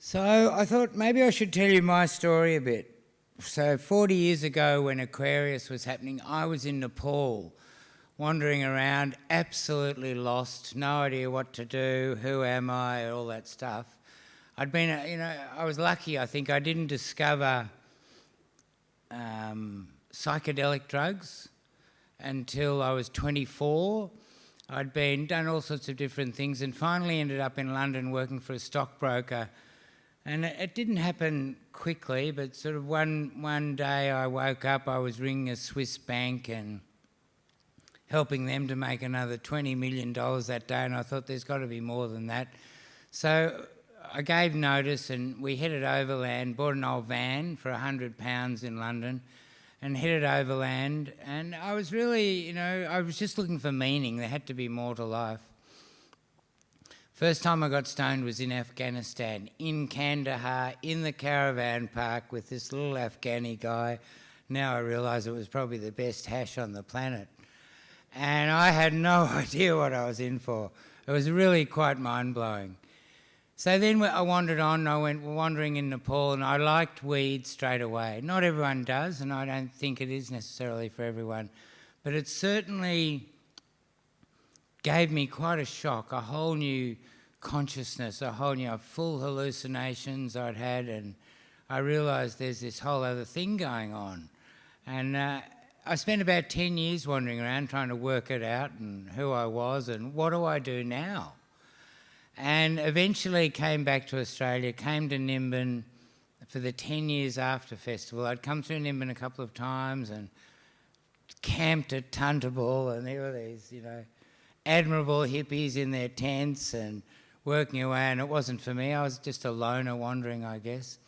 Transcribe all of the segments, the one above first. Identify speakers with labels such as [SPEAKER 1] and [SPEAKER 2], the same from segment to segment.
[SPEAKER 1] So I thought maybe I should tell you my story a bit. So 40 years ago when Aquarius was happening, I was in Nepal, wandering around, absolutely lost, no idea what to do, who am I, all that stuff. I'd been, I was lucky, I think. I didn't discover psychedelic drugs until I was 24. I'd done all sorts of different things and finally ended up in London working for a stockbroker. And it didn't happen quickly, but sort of one day I woke up, I was ringing a Swiss bank and helping them to make another $20 million that day, and I thought there's got to be more than that. So I gave notice and we headed overland, bought an old van for £100 in London and headed overland, and I was really, I was just looking for meaning. There had to be more to life. First time I got stoned was in Afghanistan, in Kandahar, in the caravan park with this little Afghani guy. Now I realise it was probably the best hash on the planet. And I had no idea what I was in for. It was really quite mind-blowing. So then I wandered on, I went wandering in Nepal, and I liked weed straight away. Not everyone does, and I don't think it is necessarily for everyone, but it certainly gave me quite a shock, a whole new consciousness, a whole new full hallucinations I'd had, and I realised there's this whole other thing going on. And I spent about 10 years wandering around trying to work it out and who I was and what do I do now. And eventually came back to Australia, came to Nimbin for the 10 years after festival. I'd come through Nimbin a couple of times and camped at Tuntable, and there were these, admirable hippies in their tents and working away, and it wasn't for me. I was just a loner wandering, I guess.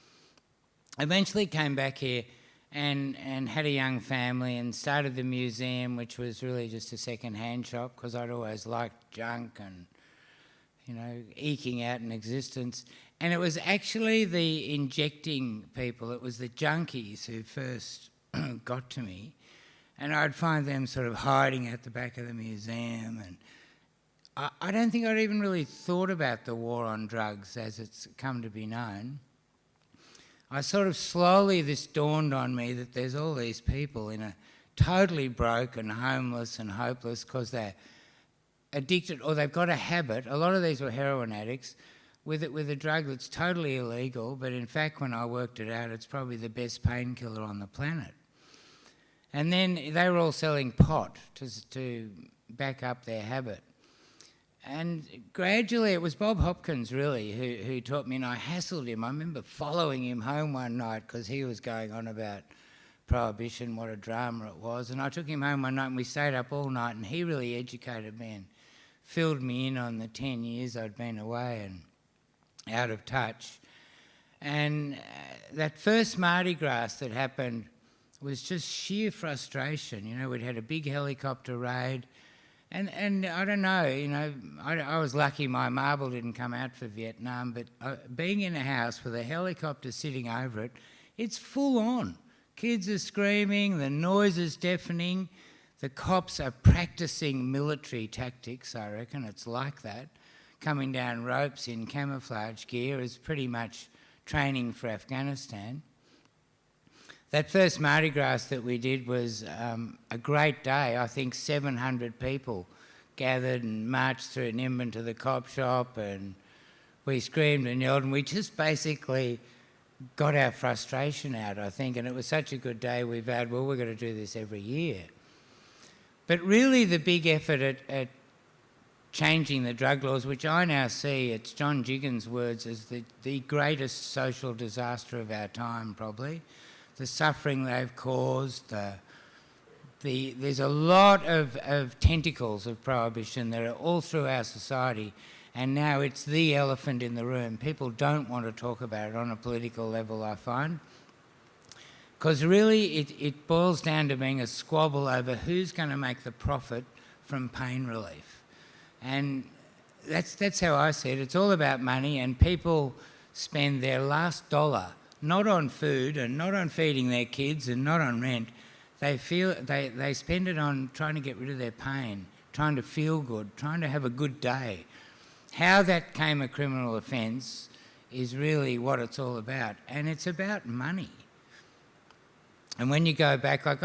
[SPEAKER 1] Eventually came back here and had a young family and started the museum, which was really just a second-hand shop because I'd always liked junk and, eking out an existence. And it was actually the injecting people, it was the junkies who first got to me. And I'd find them sort of hiding at the back of the museum. And I don't think I'd even really thought about the war on drugs as it's come to be known. I sort of slowly, this dawned on me that there's all these people in a totally broken, homeless and hopeless because they're addicted or they've got a habit. A lot of these were heroin addicts with a drug that's totally illegal, but in fact when I worked it out, it's probably the best painkiller on the planet. And then they were all selling pot to back up their habit. And gradually, it was Bob Hopkins really who taught me, and I hassled him. I remember following him home one night because he was going on about Prohibition, what a drama it was. And I took him home one night and we stayed up all night, and he really educated me and filled me in on the 10 years I'd been away and out of touch. And that first Mardi Gras that happened was just sheer frustration. We'd had a big helicopter raid, and I don't know, I was lucky my marble didn't come out for Vietnam, but being in a house with a helicopter sitting over it, it's full on. Kids are screaming, the noise is deafening, the cops are practising military tactics, I reckon, it's like that. Coming down ropes in camouflage gear is pretty much training for Afghanistan. That first Mardi Gras that we did was a great day. I think 700 people gathered and marched through Nimbin to the cop shop, and we screamed and yelled, and we just basically got our frustration out, I think, and it was such a good day we vowed, well, we're going to do this every year. But really the big effort at changing the drug laws, which I now see, it's John Jiggins' words, as the greatest social disaster of our time probably. The suffering they've caused, there's a lot of tentacles of prohibition that are all through our society, and now it's the elephant in the room. People don't want to talk about it on a political level, I find, because really it boils down to being a squabble over who's going to make the profit from pain relief. And that's how I see it. It's all about money, and people spend their last dollar not on food and not on feeding their kids and not on rent. They spend it on trying to get rid of their pain, trying to feel good, trying to have a good day. How that came a criminal offence is really what it's all about. And it's about money. And when you go back, like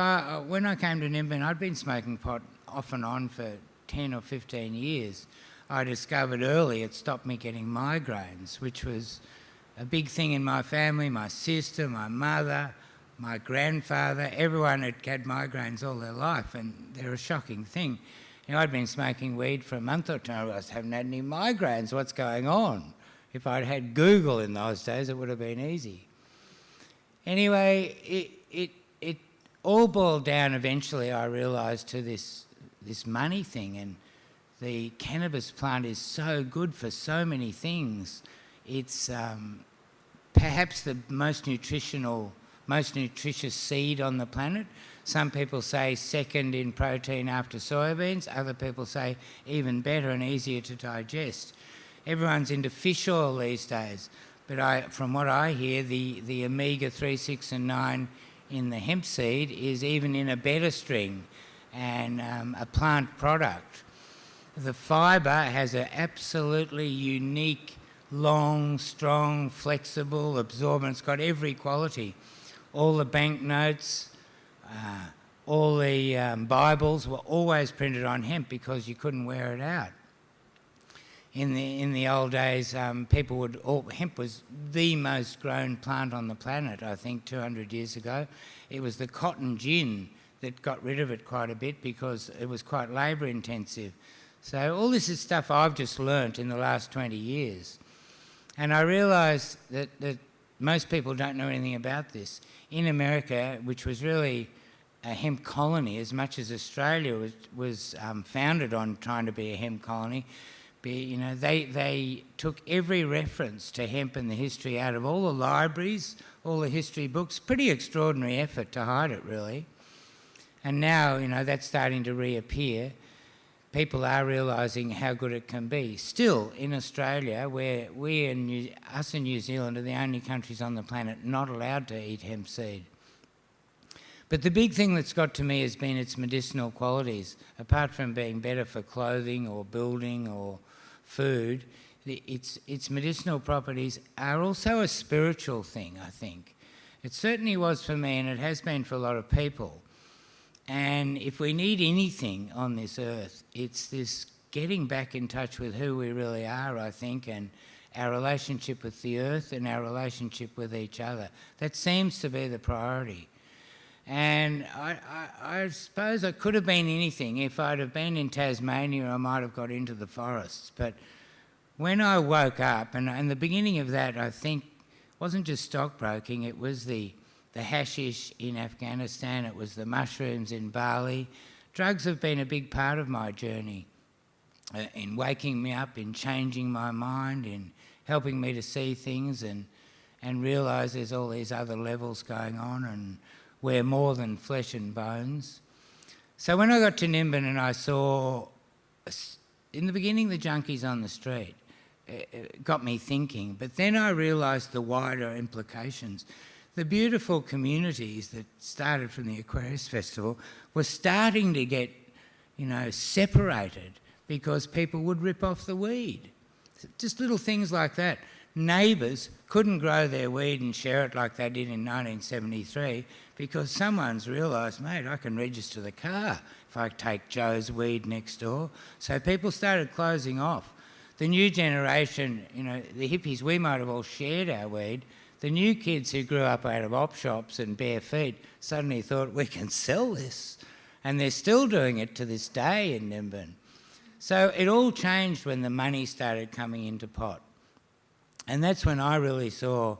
[SPEAKER 1] when I came to Nimbin, I'd been smoking pot off and on for 10 or 15 years. I discovered early it stopped me getting migraines, which was a big thing in my family. My sister, my mother, my grandfather, everyone had had migraines all their life, and they're a shocking thing. You know, I'd been smoking weed for a month or two, I haven't had any migraines, what's going on? If I'd had Google in those days, it would have been easy. Anyway, it all boiled down eventually, I realised, to this money thing, and the cannabis plant is so good for so many things. It's perhaps the most nutritious seed on the planet. Some people say second in protein after soybeans. Other people say even better and easier to digest. Everyone's into fish oil these days, but from what I hear, the omega-3, 6 and 9 in the hemp seed is even in a better string and a plant product. The fibre has an absolutely unique, long, strong, flexible, absorbent. It's got every quality. All the banknotes, all the Bibles were always printed on hemp because you couldn't wear it out. In the old days, hemp was the most grown plant on the planet, I think, 200 years ago. It was the cotton gin that got rid of it quite a bit because it was quite labour intensive. So all this is stuff I've just learnt in the last 20 years. And I realised that most people don't know anything about this. In America, which was really a hemp colony as much as Australia was founded on trying to be a hemp colony, they took every reference to hemp and the history out of all the libraries, all the history books. Pretty extraordinary effort to hide it, really. And now, that's starting to reappear. People are realising how good it can be. Still, in Australia, where us and New Zealand are the only countries on the planet not allowed to eat hemp seed. But the big thing that's got to me has been its medicinal qualities. Apart from being better for clothing or building or food, its medicinal properties are also a spiritual thing, I think. It certainly was for me, and it has been for a lot of people. And if we need anything on this earth, it's this getting back in touch with who we really are, I think, and our relationship with the earth and our relationship with each other. That seems to be the priority. And I suppose I could have been anything. If I'd have been in Tasmania, I might have got into the forests. But when I woke up, and the beginning of that, I think, wasn't just stockbroking, it was the hashish in Afghanistan, it was the mushrooms in Bali. Drugs have been a big part of my journey in waking me up, in changing my mind, in helping me to see things and realise there's all these other levels going on and we're more than flesh and bones. So when I got to Nimbin and I saw, in the beginning, the junkies on the street, it got me thinking, but then I realised the wider implications. The beautiful communities that started from the Aquarius Festival were starting to get, separated because people would rip off the weed. Just little things like that. Neighbours couldn't grow their weed and share it like they did in 1973 because someone's realised, mate, I can register the car if I take Joe's weed next door. So people started closing off. The new generation, the hippies, we might have all shared our weed. The new kids who grew up out of op shops and bare feet suddenly thought, we can sell this. And they're still doing it to this day in Nimbin. So it all changed when the money started coming into pot. And that's when I really saw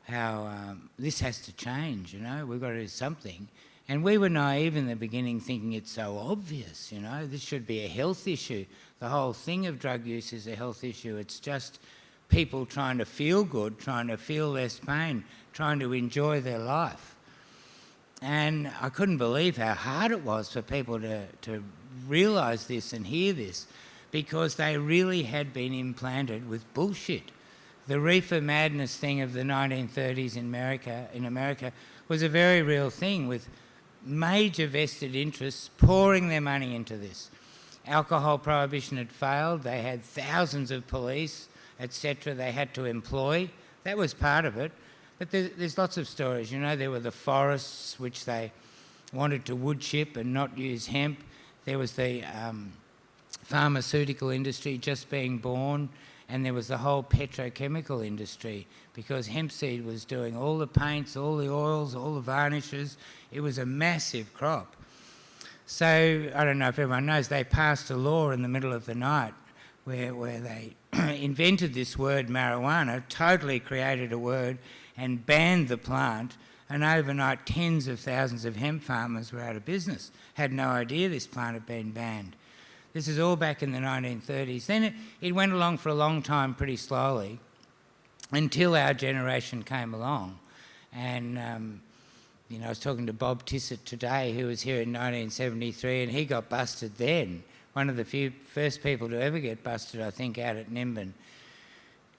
[SPEAKER 1] how this has to change, we've got to do something. And we were naive in the beginning thinking it's so obvious, this should be a health issue. The whole thing of drug use is a health issue. It's just people trying to feel good, trying to feel less pain, trying to enjoy their life. And I couldn't believe how hard it was for people to realise this and hear this because they really had been implanted with bullshit. The reefer madness thing of the 1930s in America was a very real thing with major vested interests pouring their money into this. Alcohol prohibition had failed. They had thousands of police, etc. they had to employ that was part of it. But there's lots of stories. There were the forests which they wanted to wood chip and not use hemp. There was the pharmaceutical industry just being born, and there was the whole petrochemical industry, because hemp seed was doing all the paints, all the oils, all the varnishes. It was a massive crop. So, I don't know if everyone knows, they passed a law in the middle of the night where they invented this word marijuana, totally created a word and banned the plant, and overnight tens of thousands of hemp farmers were out of business, had no idea this plant had been banned. This is all back in the 1930s. Then it went along for a long time pretty slowly until our generation came along. And, I was talking to Bob Tissett today, who was here in 1973, and he got busted then. One of the first people to ever get busted, I think, out at Nimbin.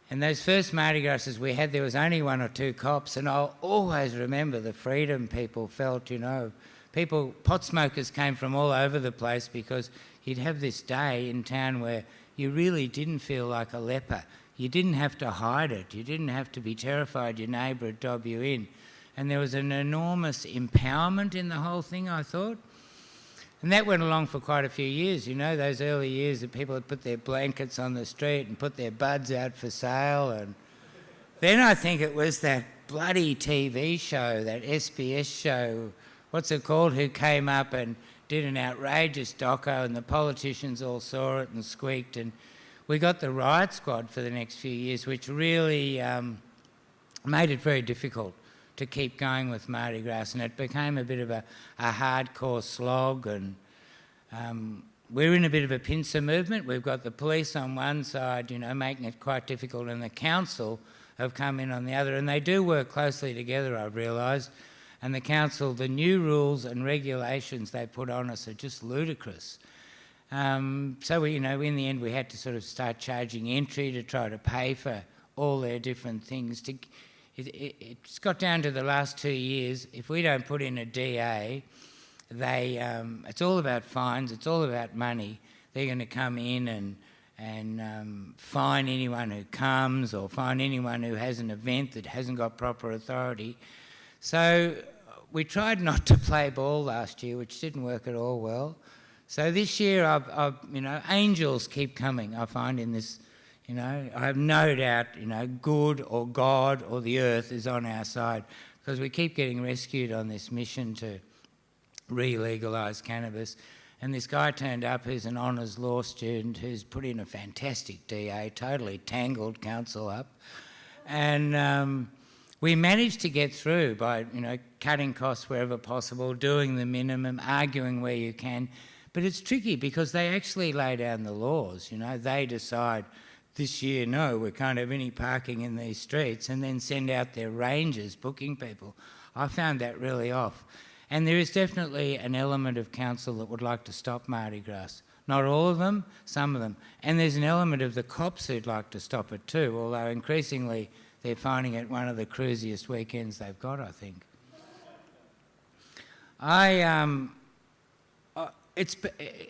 [SPEAKER 1] And those first Mardi Grasses we had, there was only 1 or 2 cops, and I'll always remember the freedom people felt, pot smokers came from all over the place, because you'd have this day in town where you really didn't feel like a leper. You didn't have to hide it. You didn't have to be terrified your neighbour would dob you in. And there was an enormous empowerment in the whole thing, I thought. And that went along for quite a few years, those early years that people had put their blankets on the street and put their buds out for sale. And then I think it was that bloody TV show, that SBS show, what's it called, who came up and did an outrageous doco, and the politicians all saw it and squeaked, and we got the riot squad for the next few years, which really made it very difficult to keep going with Mardi Gras, and it became a bit of a hardcore slog. And we're in a bit of a pincer movement. We've got the police on one side, making it quite difficult, and the council have come in on the other, and they do work closely together, I've realised. And the council, the new rules and regulations they put on us are just ludicrous. So we, in the end, we had to sort of start charging entry to try to pay for all their different things. It's got down to the last 2 years. If we don't put in a DA, it's all about fines. It's all about money. They're going to come in and fine anyone who comes, or fine anyone who has an event that hasn't got proper authority. So we tried not to play ball last year, which didn't work at all well. So this year, angels keep coming, I find, in this. I have no doubt, good or God or the earth is on our side, because we keep getting rescued on this mission to re-legalise cannabis. And this guy turned up who's an honours law student who's put in a fantastic DA, totally tangled council up. And we managed to get through by, cutting costs wherever possible, doing the minimum, arguing where you can. But it's tricky because they actually lay down the laws, They decide this year, no, we can't have any parking in these streets, and then send out their rangers booking people. I found that really off. And there is definitely an element of council that would like to stop Mardi Gras. Not all of them, some of them. And there's an element of the cops who'd like to stop it too, although increasingly they're finding it one of the cruisiest weekends they've got, I think. It's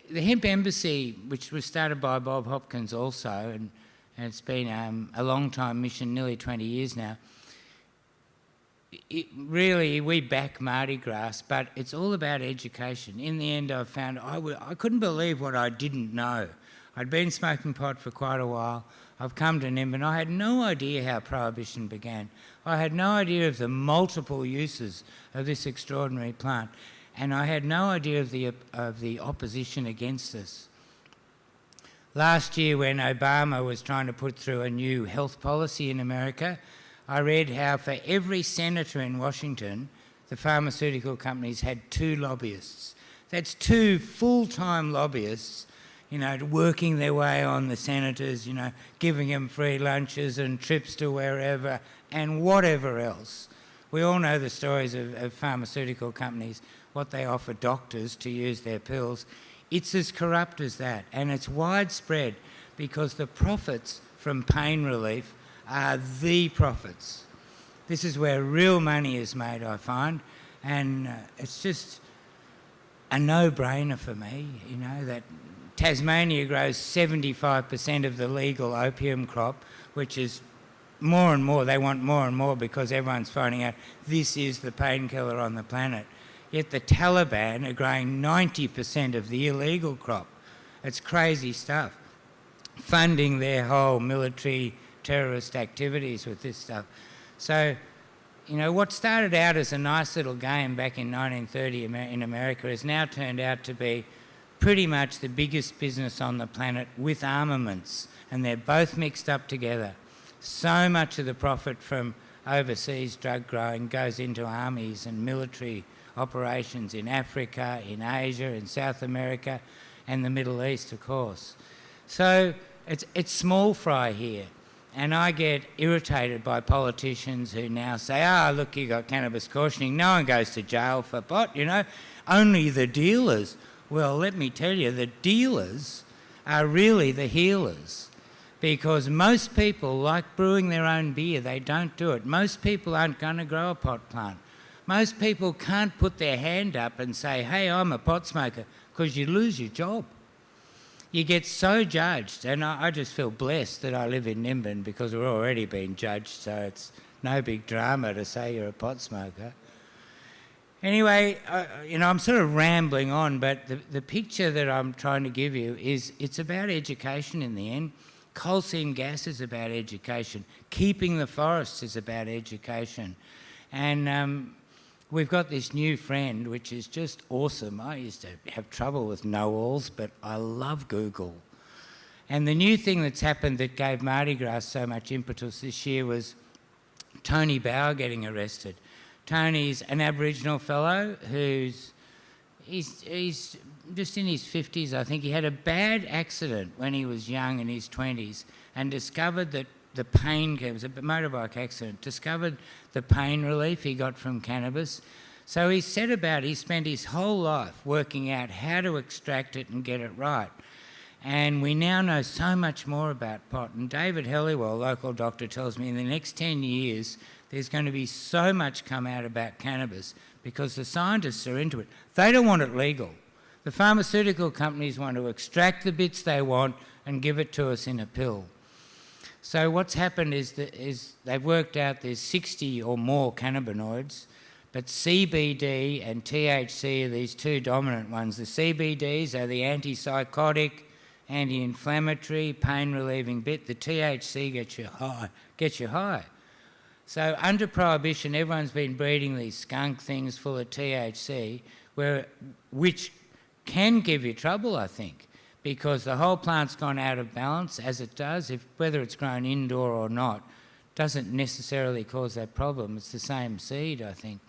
[SPEAKER 1] the Hemp Embassy, which was started by Bob Hopkins also, and it's been a long-time mission, nearly 20 years now. We back Mardi Gras, but it's all about education. In the end, I've found I couldn't believe what I didn't know. I'd been smoking pot for quite a while. I've come to Nimbin. I had no idea how Prohibition began. I had no idea of the multiple uses of this extraordinary plant. And I had no idea of the opposition against us. Last year, when Obama was trying to put through a new health policy in America, I read how for every senator in Washington, the pharmaceutical companies had 2 lobbyists. That's 2 full-time lobbyists, working their way on the senators, giving them free lunches and trips to wherever and whatever else. We all know the stories of pharmaceutical companies, what they offer doctors to use their pills. It's as corrupt as that, and it's widespread because the profits from pain relief are the profits. This is where real money is made, I find, and it's just a no-brainer for me, that Tasmania grows 75% of the legal opium crop, which is more and more, they want more and more because everyone's finding out this is the painkiller on the planet. Yet the Taliban are growing 90% of the illegal crop. It's crazy stuff. Funding their whole military terrorist activities with this stuff. So, you know, what started out as a nice little game back in 1930 in America has now turned out to be pretty much the biggest business on the planet with armaments, and they're both mixed up together. So much of the profit from overseas drug growing goes into armies and military operations in Africa, in Asia, in South America, and the Middle East, of course. So it's small fry here. And I get irritated by politicians who now say, look, you got cannabis cautioning. No one goes to jail for pot, you know. Only the dealers. Well, let me tell you, the dealers are really the healers, because most people like brewing their own beer. They don't do it. Most people aren't going to grow a pot plant. Most people can't put their hand up and say, hey, I'm a pot smoker, because you lose your job. You get so judged, and I just feel blessed that I live in Nimbin because we're already being judged, so it's no big drama to say you're a pot smoker. Anyway, you know, I'm sort of rambling on, but the picture that I'm trying to give you is it's about education in the end. Coal seam gas is about education. Keeping the forests is about education. And we've got this new friend, which is just awesome. I used to have trouble with know-alls, but I love Google. And the new thing that's happened that gave Mardi Gras so much impetus this year was Tony Bauer getting arrested. Tony's an Aboriginal fellow he's just in his 50s, I think. He had a bad accident when he was young, in his 20s, and discovered that the pain, it was a motorbike accident, discovered the pain relief he got from cannabis. So he spent his whole life working out how to extract it and get it right. And we now know so much more about pot. And David Helliwell, local doctor, tells me in the next 10 years, there's going to be so much come out about cannabis because the scientists are into it. They don't want it legal. The pharmaceutical companies want to extract the bits they want and give it to us in a pill. So what's happened is they've worked out there's 60 or more cannabinoids, but CBD and THC are these two dominant ones. The CBDs are the antipsychotic, anti-inflammatory, pain-relieving bit. The THC gets you high. So under Prohibition, everyone's been breeding these skunk things full of THC, which can give you trouble, I think, because the whole plant's gone out of balance, as it does. Whether it's grown indoor or not doesn't necessarily cause that problem. It's the same seed, I think.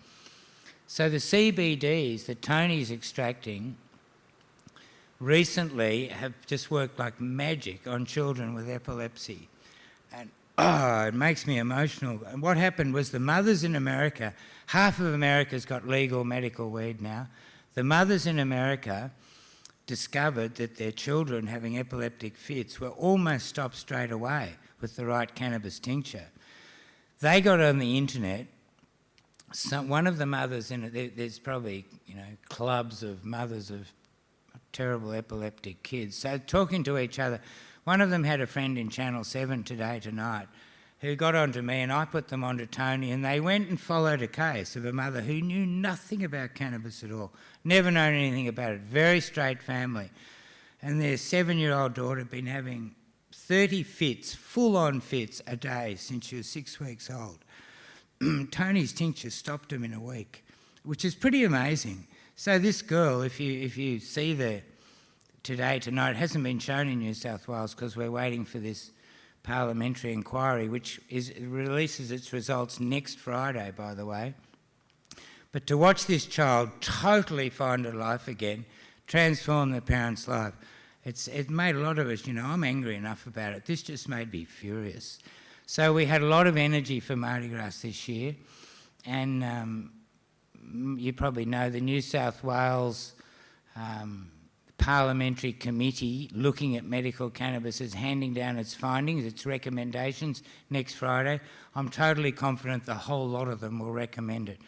[SPEAKER 1] So the CBDs that Tony's extracting recently have just worked like magic on children with epilepsy. And it makes me emotional. And what happened was the mothers in America, half of America's got legal medical weed now. The mothers in America discovered that their children having epileptic fits were almost stopped straight away with the right cannabis tincture. They got on the internet. One of the mothers in it, there's probably, you know, clubs of mothers of terrible epileptic kids. So talking to each other, one of them had a friend in Channel 7 tonight, who got onto me, and I put them onto Tony, and they went and followed a case of a mother who knew nothing about cannabis at all, never known anything about it, very straight family. And their 7-year-old daughter had been having 30 fits, full-on fits a day since she was 6 weeks old. Tony's tincture stopped him in a week, which is pretty amazing. So this girl, if you see the tonight, it hasn't been shown in New South Wales because we're waiting for this parliamentary inquiry, which releases its results next Friday, by the way. But to watch this child totally find her life again, transform the parent's life, it made a lot of us, you know, I'm angry enough about it. This just made me furious. So we had a lot of energy for Mardi Gras this year, and you probably know the New South Wales Parliamentary Committee looking at medical cannabis is handing down its findings, its recommendations next Friday. I'm totally confident the whole lot of them will recommend it.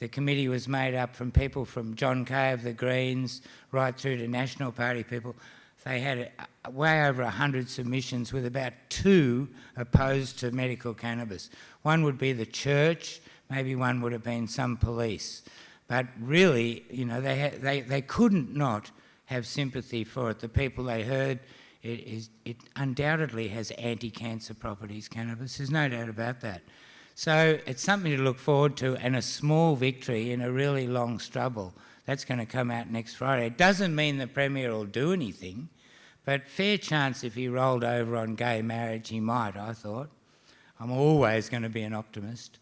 [SPEAKER 1] The committee was made up from people from John Kay of the Greens right through to National Party people. They had way over 100 submissions with about 2 opposed to medical cannabis. One would be the church, maybe one would have been some police. But really, you know, they couldn't not have sympathy for it. The people they heard, it undoubtedly has anti-cancer properties, cannabis. There's no doubt about that. So it's something to look forward to, and a small victory in a really long struggle. That's going to come out next Friday. It doesn't mean the Premier will do anything, but fair chance if he rolled over on gay marriage, he might, I thought. I'm always going to be an optimist.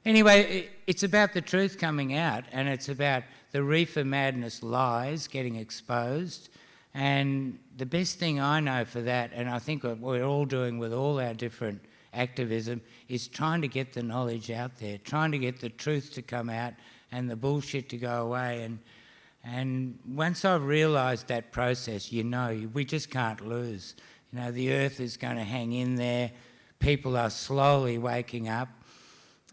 [SPEAKER 1] Anyway, it's about the truth coming out, and it's about the reefer madness lies getting exposed. And the best thing I know for that, and I think what we're all doing with all our different activism, is trying to get the knowledge out there, trying to get the truth to come out and the bullshit to go away. And once I've realised that process, you know, we just can't lose. You know, the earth is going to hang in there. People are slowly waking up.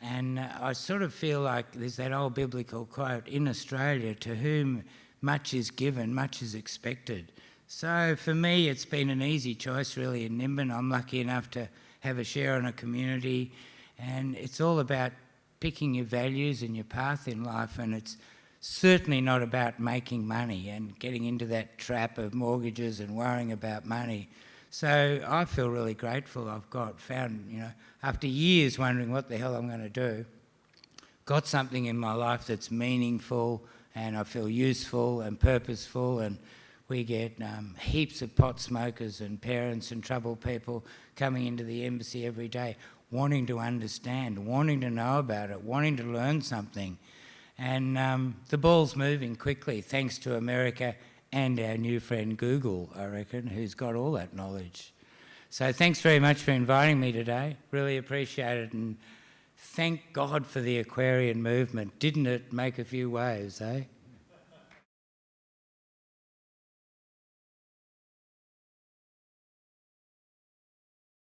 [SPEAKER 1] And I sort of feel like there's that old biblical quote, in Australia, to whom much is given, much is expected. So for me, it's been an easy choice really in Nimbin. I'm lucky enough to have a share in a community, and it's all about picking your values and your path in life, and it's certainly not about making money and getting into that trap of mortgages and worrying about money. So I feel really grateful. Found, you know, after years wondering what the hell I'm going to do, got something in my life that's meaningful, and I feel useful and purposeful. And we get heaps of pot smokers and parents and troubled people coming into the embassy every day, wanting to understand, wanting to know about it, wanting to learn something. And the ball's moving quickly, thanks to America and our new friend Google, I reckon, who's got all that knowledge. So thanks very much for inviting me today. Really appreciate it, and thank God for the Aquarian movement. Didn't it make a few waves, eh?